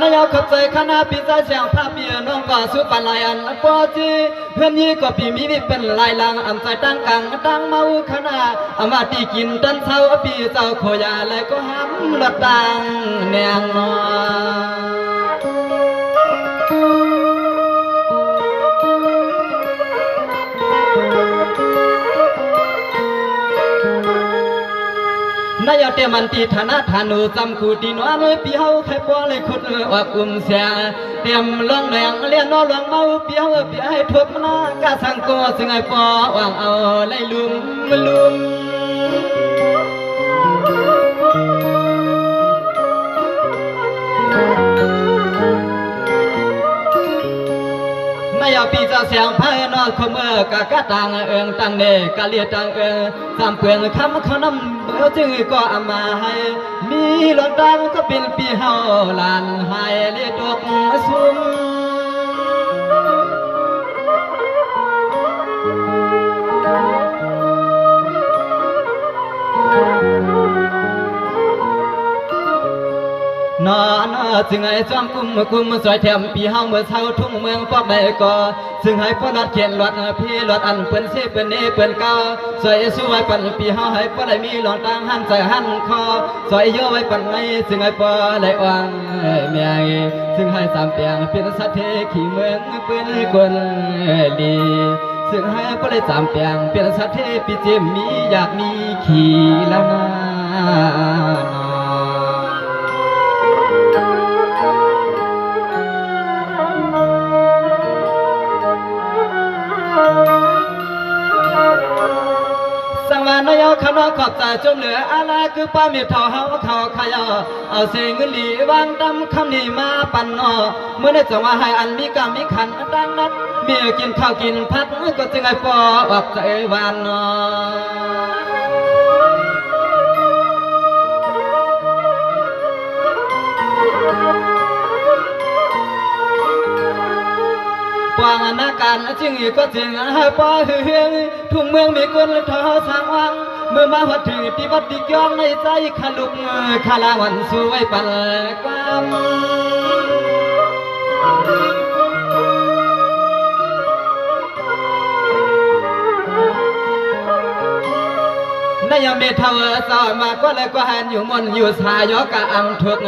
นายขับใจคณะปีใจเสียงภาพเบียน้องก็สุปันลายอันปอจีเพื่อนยี่ก็ปีมีเป็นลายลังอันใจตั้งกังตั้งเมาคณะอามาตีกินตันเช้าปีเจ้าขอยาเลยก็ห้ำรถตังแนงนอนายเตมันตีฐานะฐานุจำกูตีนวันปีเฮาแค่ปอเลยขุดว่ากุมเสียเตรียมลองแรงเลี้ยนนอลองเมาปีเฮาปีให้ทบนากาสังกัวซึ่งไอ้ปอวางเอาไล่ลุมลุมนายปีจะเสียงพายนอคมกะกะตังตังเนกะเลียตังสามเปลืองคำเขานำเบอจึงก็อามาให้มีหลวงตังก็เป็นปีเฮาลานให้เลียดกสุ่มนอนจึงให้จอมกุมสวยแถมปีเฮาเมื่อเช้าทุ่งเมืองปอกได้ก่อซึ่งให้พอรัดเขียนรถพี่รถอันเปิ้นเสเปิ้นเนเปิ้นเก่าสวยสวยปันปีเฮาให้พอได้มีหลองตังหันใจหันคอสวยโยไว้ปันไงซึ่งให้พอได้อ่างเมียซึ่งให้สามเปียงเป็นสัตว์เทขี่เมืองเปิ้นกวนดีซึ่งให้พอได้สามเปียงเป็นสัตว์เทปีเจมมีอยากมีขี่แล้วนะนายขนขอบใจจมเหลืออะไรคือป้าเมียเท่าเฮาเขาขยอเอาเสียงเงินหลีวางดำคำนี้มาปั่นนอเมื่อได้จะว่าให้อันมีกรรมมีขันดังนั้นเมียกินข้าวกินพัดก็จึงไอ้ปอออกใจวานนอกวางนาการจึงก็จึงให้ปอเฮืองทุ่งเมืองมีคนเท่าสางวังเมื่อมาหัดถือที่วัดดิกยองในใจขลุกขลาวันสวยปันความนายเมทาวสาวมาก็เลยก็หันอยู่มนอยู่สายกะอัมทุก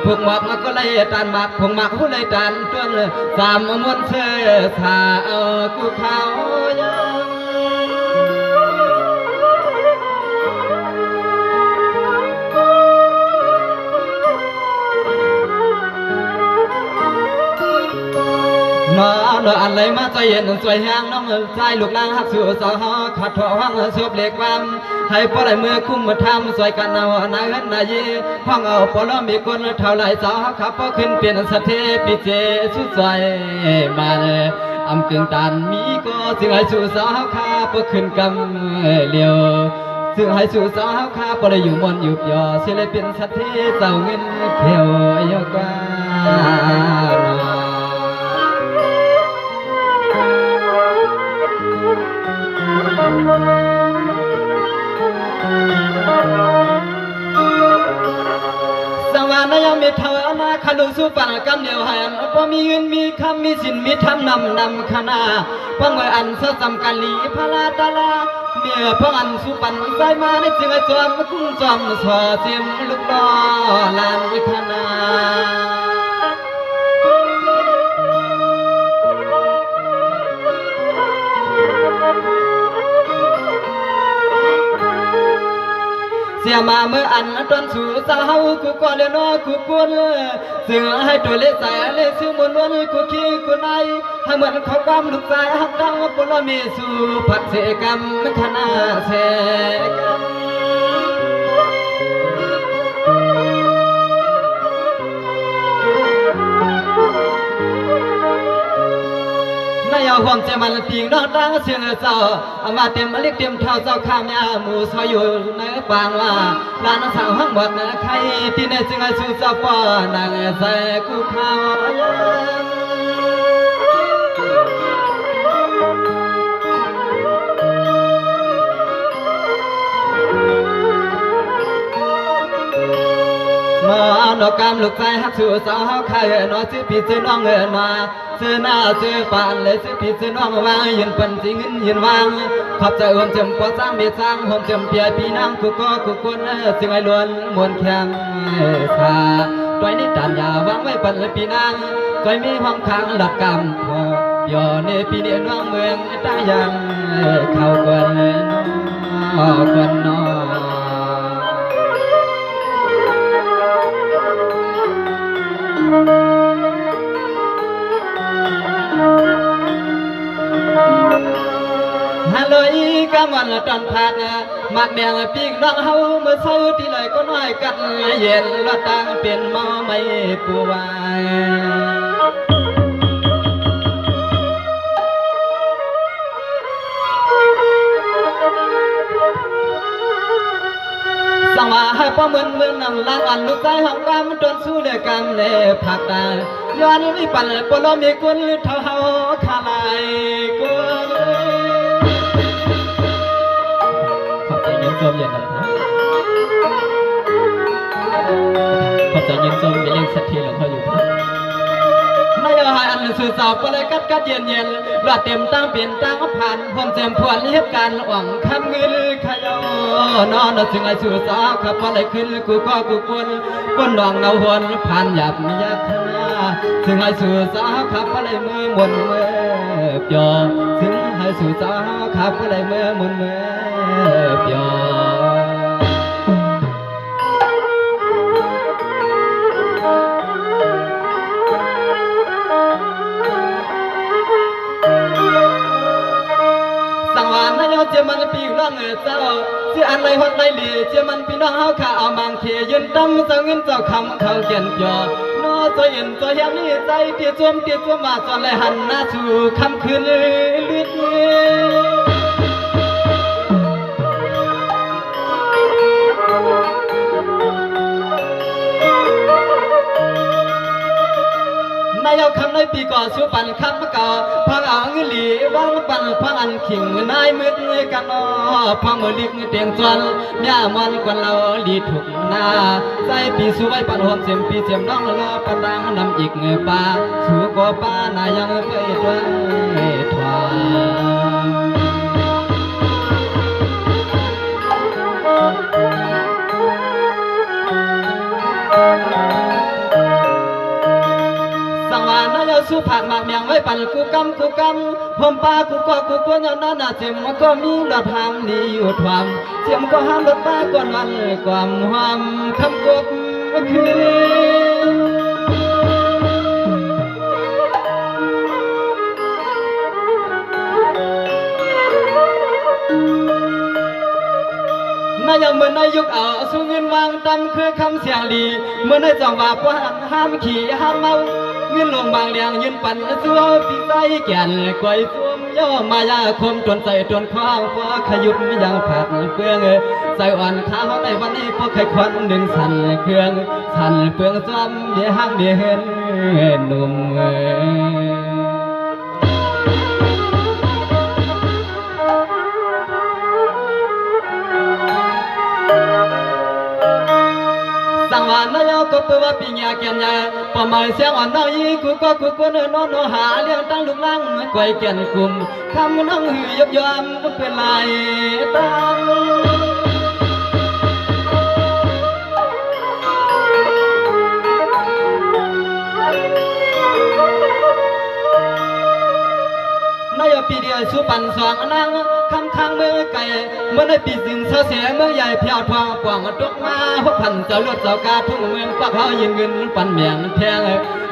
พวกหมอกมาก็เลยตันหมากพวกหมากผู้เลยตันต้นสามมวนเชื่อสากูเขานออะไรมาใจเย็นสวยแห้งน้ำใจลูกนางหักสู่สาวขัดถอห้องสูบเหล็กวันให้ปล่อยมือคุ้มมาทำสวยกันเอานายเงินนายห้องเอาปลอมีคนเท่าไรสาวขับพอขึ้นเปลี่ยนสเทปิเจสุดใจมาอำกึ่งตันมีก็จึงให้สู่สาวขาพอขึ้นกำเลี้ยวจึงให้สู่สาวขาพอได้อยู่มนอยู่ยอเสียเลยเป็นสเทเจ้าเงินเขียวยกว่าสวรรค์ยังมีเท่านาขลุสุปันกำเดียวหันพอมีเงินมีคำมีสินมีธรรมนำคณะพังเมื่ออันเสจำกันลีพลาตาลาเมื่อพังอันสุปันใจมาในจึงจอมคุ้มจอมสอเจียมลูกล้อลานวิคณเสียมาเมื่ออันตอนสู่สาวกูก่อนเลยน้อกูกวนเสือให้ตัวเล็กใจเล็กซื้อมวนวนกูขี้กูในให้เหมือนเขากำลูกใจหักดังปลมีสู่ผัดเสกรรมคณะเสกรรมนายเอาความเจมันปิงน้องตั้งเสียงเจ้าเอามาเต็มเล็กเต็มเท่าเจ้าข้ามยาหมูซอยอยู่ในปางว่าลานสาวห้องหมดใครที่ในจึงให้สู้เจ้าป้อนางใจกูข้าวน มาดอกกำลูกใจฮักสู่สาวขายนอซื้อพี่ซื้อน้องมาซื้อหน้าซื้อปานเลยซื้อพี่ซื้อน้องวางยืนเป็นจริงยืนวางขอบใจอมจมปอสร้างเบียดสร้างหอมจมเปียพี่น้ำกูก็กูคนจึงไอ้ล้วนมวนแข็งสาตัวนี้ตามยาวางไว้ปันเลยพี่นางก็มีห้องค้างหลับกำพอย่อในปีนี้น้องเมืองตั้งยังเข้ากันนอกันนอฮัลโหลอีกำวันตอนพักมักแดงปีกน้องเฮาเมื่อเช้าที่เลยก็น้อยกันเย็นรถตังเป็นหม้อไม่ปูวายสังว่าให้ป้อมือนนั่งล้างอันลูกใจห้องรำจนสู้เดือกันเลยผักตาย้อนวิปันปลอมีกุลเท่าเฮาขาลายกุลขอบใจยินส้มเย็นน้ำพักขอบใจยินส้มเลี้ยงสักทีหลวงพ่ออยู่ไม่เอาให้อันสื่อสาวก็เลยกัดเย็นรอดเต็มตั้งเปลี่ยนตั้งผ่านผมเต็มพวนเรียบการหวังคำเงินขยอนอนถึงไอ้สื่อสาวขับอะไรขึ้นกูก็กูคนก้นดองเนาหวนผ่านหยับไม่ยากขนาถึงไอ้สื่อสาวขับอะไรมือมนมือเปียถึงไอ้สื่อสาวขับอะไรมือมนมือเปียเจ้ามันปีน้องเจ้าเจ้าอันไรฮอดไรหลีเจ้ามันพี่น้องเฮาข้าเอามังเขียยืนตั้มเจ้าเงินเจ้าคำเขาเขียนจอน้อตัวเย็นตัวแหมนี่ใจเตี้ยจวมมาจนเลยหันหน้าสู่คำคืนลึกนายเอาคำในปีก่อสู้ปันคำเก่าพังเอาเงินหลีวางปันพังอันขิงนายมืดกันนอพังมือลิกเตียงจวนย่ามันกวนเราลีถูกหน้าใจปีสู้ไว้ปันหอมเสียมปีเสียมน้องรอปันดังนำอีกป่าสู้ก็ป่านายังไปด้วยทางสู้ผักหมากเมียงไว้ปั่นกูกำผมป้ากูก็กูกวนย้อนน่าเจ็มก็มีดอกหามนี่อยู่ทวามเจ็มก็ห้ามรถป้าก่อนวันความหอมคำกบคืนยังเหมือนในยุคเอาสู้เงินวางตำคือคำเสียงดีเมื่อในจังหวะว่าห้ามขี่ห้ามเมาเงินลงบางเลียงยืนปั่นสัวปีใจแก่นกวยสวมย่อมายาคมจนใจจนคว้างฟ้าขยุบยังผัดเปลืองใส่อ่อนข้าวในวันนี้พอไข่ควันดึงสั่นเครื่องสั่นเปลืองซ้ำเดี๋ยวห้างเดี๋ยวเห็นหนุ่มสังวานนายก็เปิดว่าปีญาเกียนยาพอมาเสียงอ่อนน้อยกูก็กูคนนอนหาเลี้ยงตั้งลูกลังไกวเกียนกุมคำน้องหือยบยอมเป็นลายตั้งนายปีเดียวสู้ปันสองนางคำข้างเมื่อไก่เมื่อในปีสิงเสียเมื่อใหญ่เพียวทองกว่างตกมาพบพันเจ้าลวดเจ้ากาทุ่งเมืองปักเขายิงเงินปันเมียงแพง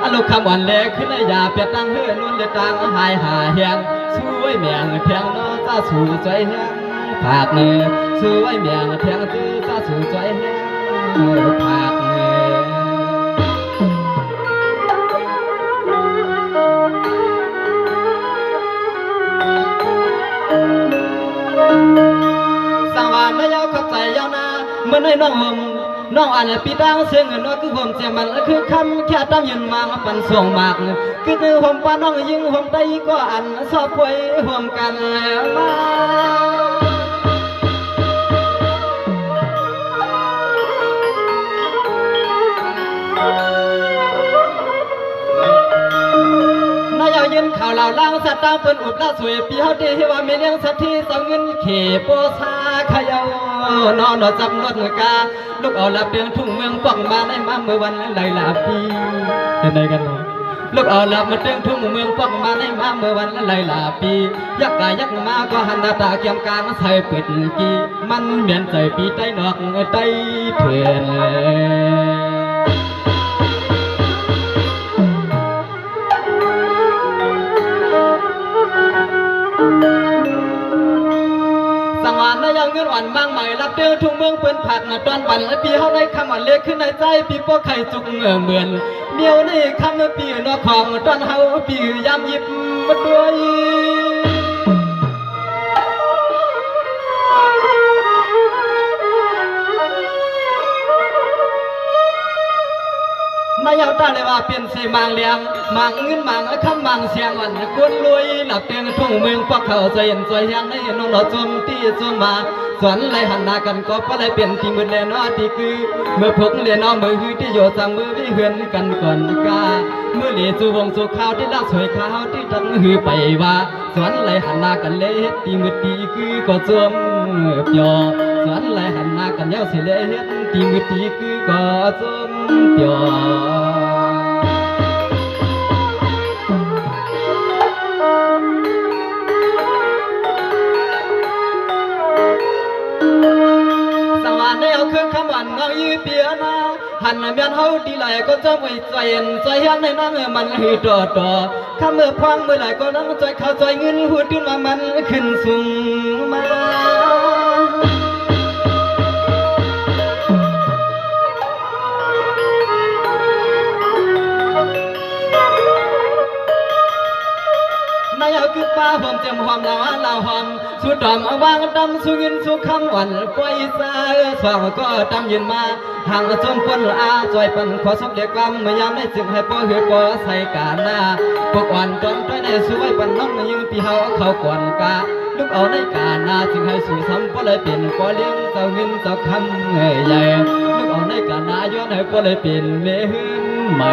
อารมณ์คำอ่อนเล็กขึ้นในยาเปียตั้งเฮือนนเดือดตังหายหาแหงช่วยเมียงแพงน้อตาสู่ใจแหงผากเนื้อช่วยเมียงแพงตื้อตาสู่ใจแหงผากเนื้อเมื่อในน้องห่มน้องอันปีดังเสียงน้องคือห่มเสียมันคือคำแค่ตั้งยืนมาปั่นส่งมากคือห่มป้าน้องยิงห่มได้ก็อันสอบควยห่มกันมา น เขาเหล่าล่างสัตว์ตามเปิ้นอุบล่าสวยปีเฮาดีว่ามีเลี้ยงสัตว์ที่เสาเงินเขโปซาขยานอนจำนวนกาลูกเอาละเปียงทุ่งเมืองป้องมาได้มาเมื่อวันไหลลาปีเป็นไงกันล่ะลูกเอาละมาเตียงทุ่งเมืองป้องมาได้มาเมื่อวันไหลลาปียักกายยักมาก็หันหน้าตาเกี่ยมกลางใส่ปิดกีมันเหมือนใจปีใต้นอกใต้เถื่อนสังวานยังเงินอ่อนบางใหม่รับเดือทุ่งเมืองเปิ้นผักตอนวันปีเฮาได้คำอ่อนเล็กขึ้นในใจปีพวกไข่จุกเหมือนเมียวในคำปีนอของตอนเฮาปียามยิบมาด้วยนายเอาตาเลยว่าเป็นสีมังเลียงมังเงินมังคำมังเสียงวันกวนรวยหลับเตียงทุ่งเมืองพวกเขาใจเย็นใจแห้งในน้องเราจมที่จมมาสวนไรหันหน้ากันก็เพราะไรเปลี่ยนที่มืดแลนอที่คือเมื่อพกเรียนน้องมือคือที่โยจังมือวิเหือนกันก่อนกาเมื่อเหลียจูวงสุข้าวที่ลักสวยข้าวที่ดังหือไปว่าสวนไรหันหน้ากันเละที่มืดที่คือก็จมเปียสวนไรหันหน้ากันเย้าสิเละที่มืดที่คือก็จมเปียในเอาเครื่องคำวันเงายืเปียนาหันเมียนเฮาดีไหลก็จะไม่ใจเย็นใจเฮียนในนั่งมันหือต่อข้าเมื่อพวงเมื่อไหร่ก็นั่งใจเข้าใจเงินหัวดิ้นว่ามันขึ้นสูงมาคือป้าผมเจียมหอมลาวหอมสุดดอมวางดำสุยินสุคำวันปล่อยสาสองก็ดำยืนมาห่างจมปนอาจอยปันขอสบเด็กกำเมื่อยามได้จึงให้ป้อเหือป้อใส่กาหน้าพวกอ่อนจนต้อยในสวยปันน้องยิงปีเฮาเขาก่อนกาลูกเอาในกาหน้าจึงให้สู่ซ้ำป้อเลยเปลี่ยนป้อเลี้ยงเจ้าเงินเจ้าคำใหญ่ลูกเอาในกาหน้าย้อนให้ป้อเลยเปลี่ยนเมื่อใหม่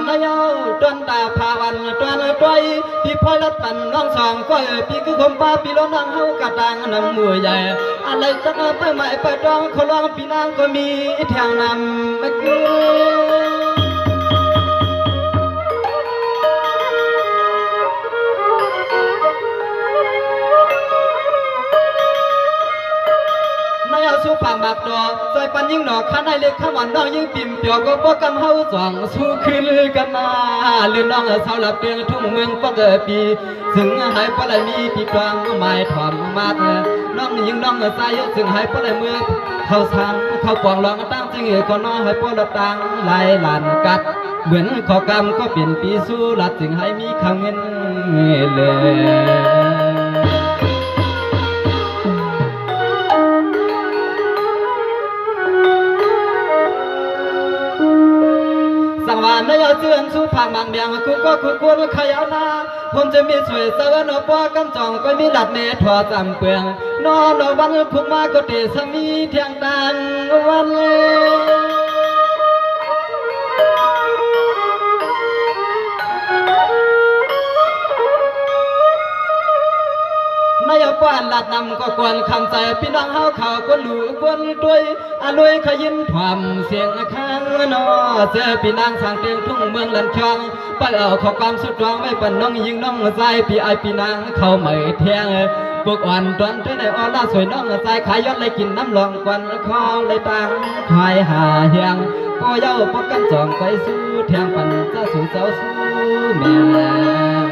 นายเอาต้นตาพาวันต้นต้อยพี่พลอยรัดตันน้องสองก็พี่คือคมป้าพี่ล้นนางเฮากระตังน้ำมือใหญ่อะไรจักไปใหม่ไปดองเขาลองพี่นางก็มีแทงนำมาเกลือนายเอาสู้ปากหมากดอกใจปันยิ่งหนอกข้าได้เล็กข้าวันน้องยิ่งปิ่มเปียวก็ป้อกำเฮาสองสู้คืนกันมาเลือนน้องเสาหลับเตียงทุ่งเมืองป้อเกิดปีถึงหายป้อไหลมีพี่กลางไม้ถอมมาเถอะน้องยิ่งน้องใจถึงหายป้อไหลเมื่อเขาสังเขาปองลองตั้งจริงก็น้องให้ป้อละตังไหลหลานกัดเหมือนขอกรรมก็เปลี่ยนปีสู้หลัดถึงให้มีคำเงินเลยสังวานในเอาเจือนสู้ผักบางเบียงกูก็กูควรขยาวนาผมจะมีสวยเสือนอปอกำจองก็มีหลัดเนถั่วจำเปลืองนอนวันพุกมาก็เตะสมีเทียงตันวันนายกวนลัดนำก็กวนคำใจพี่น้องเฮาเขาก็หลูกวนด้วยอรวยขยินความเสียงข้างนอเจอพี่นางสร้างเตียงทุ่งเมืองลันช่องไปเอาขอความสุดรองไว้ปันน้องยิงน้องใจพี่ไอพี่นางเข้าไม่เทียงพวกอ่อนตอนที่ในออล่าสวยน้องใจขายยอดเลยกินน้ำหลองกวนคอเลยตังขายหาเฮียงก็เย้าพวกกันจองไปสู้เทียงปันจะสู่เจ้าสู้แม่